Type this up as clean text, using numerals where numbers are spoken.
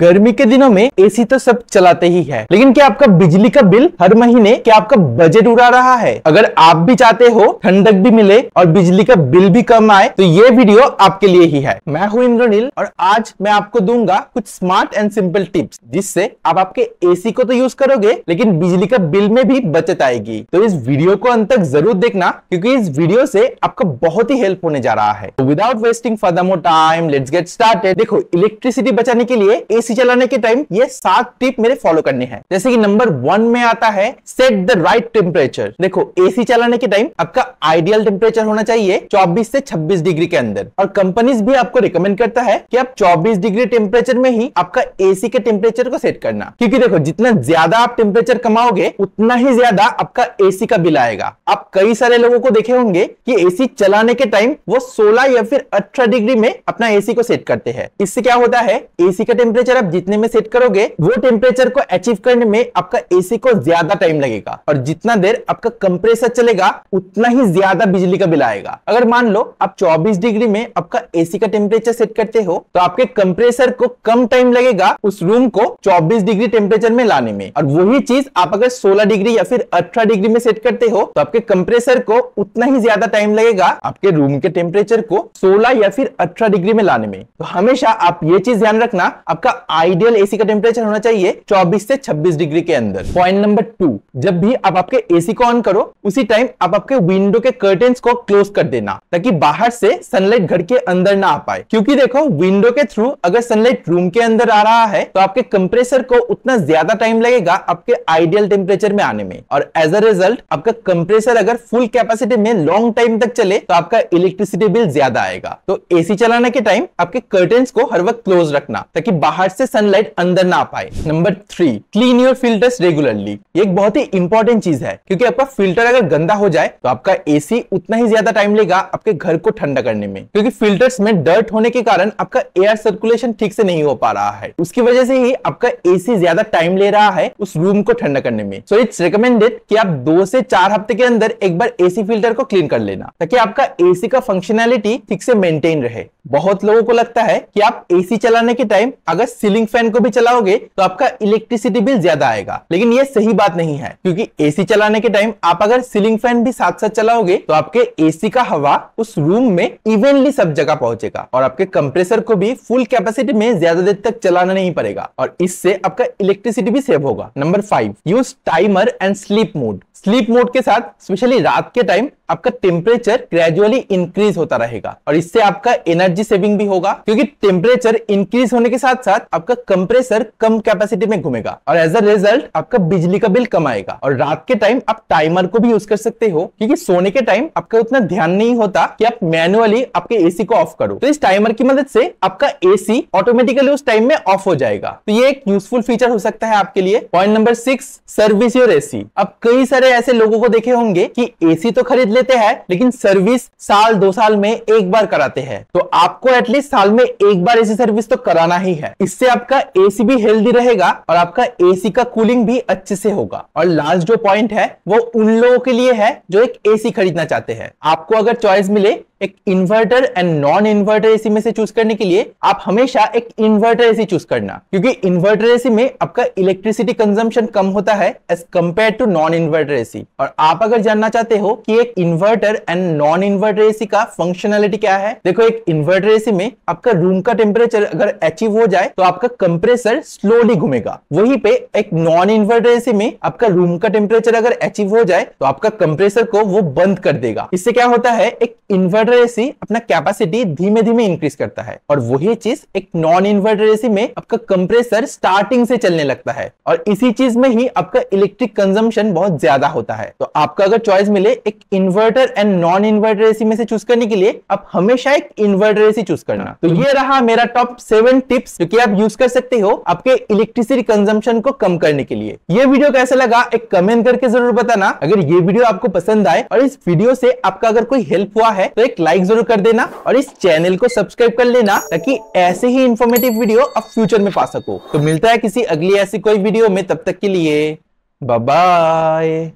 गर्मी के दिनों में एसी तो सब चलाते ही है, लेकिन क्या आपका बिजली का बिल हर महीने क्या आपका बजट उड़ा रहा है? अगर आप भी चाहते हो ठंडक भी मिले और बिजली का बिल भी कम आए तो ये वीडियो आपके लिए ही है। मैं हूं इंद्रनील और आज मैं आपको दूंगा कुछ स्मार्ट एंड सिंपल टिप्स जिससे आप आपके एसी को तो यूज करोगे लेकिन बिजली का बिल में भी बचत आएगी। तो इस वीडियो को अंत तक जरूर देखना क्योंकि इस वीडियो से आपका बहुत ही हेल्प होने जा रहा है। Without wasting further more time let's get started. देखो, इलेक्ट्रिसिटी बचाने के लिए एसी चलाने के टाइम ये 7 टिप मेरे फॉलो करने हैं। जैसे कि नंबर 1 में आता है सेट द राइट टेम्परेचर। देखो, एसी चलाने के टाइम आपका आइडियल टेम्परेचर होना चाहिए 24 से 26 डिग्री के अंदर, और कंपनीज भी आपको रिकमेंड करता है कि आप 24 डिग्री टेम्परेचर में ही आपका एसी के टेम्परेचर को सेट करना, क्योंकि देखो जितना ज्यादा आप टेम्परेचर कमाओगे उतना ही ज्यादा आपका एसी का बिल आएगा। आप कई सारे लोगों को देखे होंगे कि एसी चलाने के टाइम वो 16 या फिर 18 डिग्री में अपना एसी को सेट करते हैं। इससे क्या होता है, एसी का टेम्परेचर आप जितने में सेट करोगे वो टेम्परेचर को अचीव करने में आपका एसी को ज्यादा टाइम लगेगा, और जितना देर आपका कंप्रेसर चलेगा उतना ही ज्यादा बिजली का बिल आएगा। अगर मान लो आप 24 डिग्री में आपका एसी का टेम्परेचर सेट करते हो तो आपके कंप्रेसर को कम टाइम लगेगा उस रूम को 24 डिग्री टेम्परेचर में लाने में, और वही चीज आप अगर 16 डिग्री या फिर 18 डिग्री में सेट करते हो तो आपके कंप्रेसर को उतना ही ज्यादा टाइम लगेगा आपके रूम के टेम्परेचर को 16 या फिर 18 डिग्री में लाने में। तो हमेशा आप ये चीज ध्यान रखना, आपका आइडियल एसी का टेम्परेचर होना चाहिए 24 से 26 डिग्री के अंदर। पॉइंट नंबर 2, जब भी आप आपके एसी को ऑन करो उसी टाइम आप आपके विंडो के कर्टेन्स को क्लोज कर देना ताकि बाहर से सनलाइट घर के अंदर ना आ पाए। क्योंकि देखो, विंडो के थ्रू अगर सनलाइट रूम के अंदर आ रहा है तो आपके कंप्रेसर को उतना ज्यादा टाइम लगेगा आपके आइडियल टेम्परेचर में आने में, और एज अ रिजल्ट आपका कंप्रेसर अगर फुल कैपेसिटी में लॉन्ग टाइम तक चले तो आपका इलेक्ट्रिसिटी बिल ज्यादा आएगा। तो एसी चलाने के टाइम आपके कर्टेन्स को हर वक्त क्लोज रखना ताकि बाहर से सनलाइट अंदर ना आ पाए। Number 3, clean your filters regularly. ये एक बहुत ही इंपॉर्टेंट चीज है क्योंकि आपका फिल्टर अगर गंदा हो जाए तो आपका एसी उतना ही ज्यादा टाइम लेगा आपके घर को ठंडा करने में, क्योंकि फिल्टर्स में डर्ट होने के कारण आपका एयर सर्कुलेशन ठीक से नहीं हो पा रहा है। उसकी वजह से ही आपका एसी ज्यादा टाइम ले रहा है उस रूम को ठंडा करने में। सो इट्स रिकमेंडेड कि आप 2 से 4 हफ्ते के अंदर एक बार एसी फिल्टर को क्लीन कर लेना ताकि आपका एसी का फंक्शनैलिटी ठीक से मेंटेन रहे। बहुत लोगों को लगता है कि आप एसी चलाने के टाइम अगर सीलिंग फैन को भी चलाओगे तो आपका इलेक्ट्रिसिटी बिल ज्यादा आएगा, लेकिन ये सही बात नहीं है, क्योंकि एसी चलाने के टाइम आप अगर सीलिंग फैन भी साथ साथ चलाओगे तो आपके एसी का हवा उस रूम में इवनली सब जगह पहुंचेगा और आपके कंप्रेसर को भी फुल कैपेसिटी में ज्यादा देर तक चलाना नहीं पड़ेगा, और इससे आपका इलेक्ट्रिसिटी भी सेव होगा। Number 5, use timer and sleep mode. Sleep mode के साथ स्पेशली रात के टाइम आपका टेम्परेचर ग्रेजुअली इंक्रीज होता रहेगा, और इससे आपका एनर्जी सेविंग भी होगा, क्योंकि टेम्परेचर इंक्रीज होने के साथ साथ आपका कंप्रेसर कम कैपेसिटी में घूमेगा और एज अ रिजल्ट आपका बिजली का बिल कम आएगा। और रात के टाइम आप टाइमर को भी यूज कर सकते हो, क्योंकि सोने के टाइम आपका उतना ध्यान नहीं होता कि आप मैनुअली आपके एसी को ऑफ करो, तो इस टाइमर की मदद से आपका एसी ऑटोमेटिकली उस टाइम में ऑफ हो जाएगा। तो ये एक यूजफुल फीचर हो सकता है आपके लिए। Point number 6, service your AC. अब कई सारे ऐसे लोगों को देखे होंगे कि एसी तो खरीद लेते हैं लेकिन सर्विस साल 2 साल में एक बार कराते हैं, तो आपको एटलीस्ट साल में एक बार एसी सर्विस तो कराना ही है। इससे आपका एसी भी हेल्दी रहेगा और आपका एसी का कूलिंग भी अच्छे से होगा। और लास्ट जो पॉइंट है वो उन लोगों के लिए है जो एक एसी खरीदना चाहते हैं। आपको अगर चॉइस मिले एक inverter and non inverter AC में से चूज करने के लिए, आप हमेशा एक इन्वर्टर एसी चूज करना, क्योंकि इन्वर्टर एसी में आपका इलेक्ट्रिसिटी कंजम्पशन कम होता है as compare to non inverter AC. और आप अगर जानना चाहते हो कि एक inverter and non inverter AC का फंक्शनैलिटी क्या है, देखो, एक इन्वर्टर एसी में आपका रूम का टेम्परेचर अगर अचीव हो जाए तो आपका कंप्रेसर स्लोली घूमेगा। वहीं पे एक नॉन इन्वर्टर एसी में आपका रूम का टेम्परेचर अगर अचीव हो जाए तो आपका कंप्रेसर को वो बंद कर देगा। इससे क्या होता है, एक इन्वर्टर एसी अपना कैपेसिटी धीमे धीमे इंक्रीज करता है, और वही चीज एक नॉन इन्वर्टर एसी में आपका कंप्रेसर स्टार्टिंग से चलने लगता है, और इसी चीज में ही आपका इलेक्ट्रिक कंजम्पशन बहुत ज्यादा होता है। तो आपका अगर चॉइस मिले एक inverter and non inverter AC में से चूज करने के लिए, आप हमेशा एक इन्वर्टर एसी चूज करना। तो ये रहा मेरा टॉप 7 टिप्स जो कि आप यूज कर सकते हो आपके इलेक्ट्रिसिटी कंजम्पशन को कम करने के लिए। ये वीडियो कैसा लगा एक कमेंट करके जरूर बताना। अगर ये वीडियो आपको पसंद आए और इस वीडियो से आपका अगर कोई हेल्प हुआ है तो एक लाइक जरूर कर देना और इस चैनल को सब्सक्राइब कर लेना ताकि ऐसे ही इंफॉर्मेटिव वीडियो आप फ्यूचर में पा सको। तो मिलता है किसी अगली ऐसी कोई वीडियो में, तब तक के लिए बाय बाय।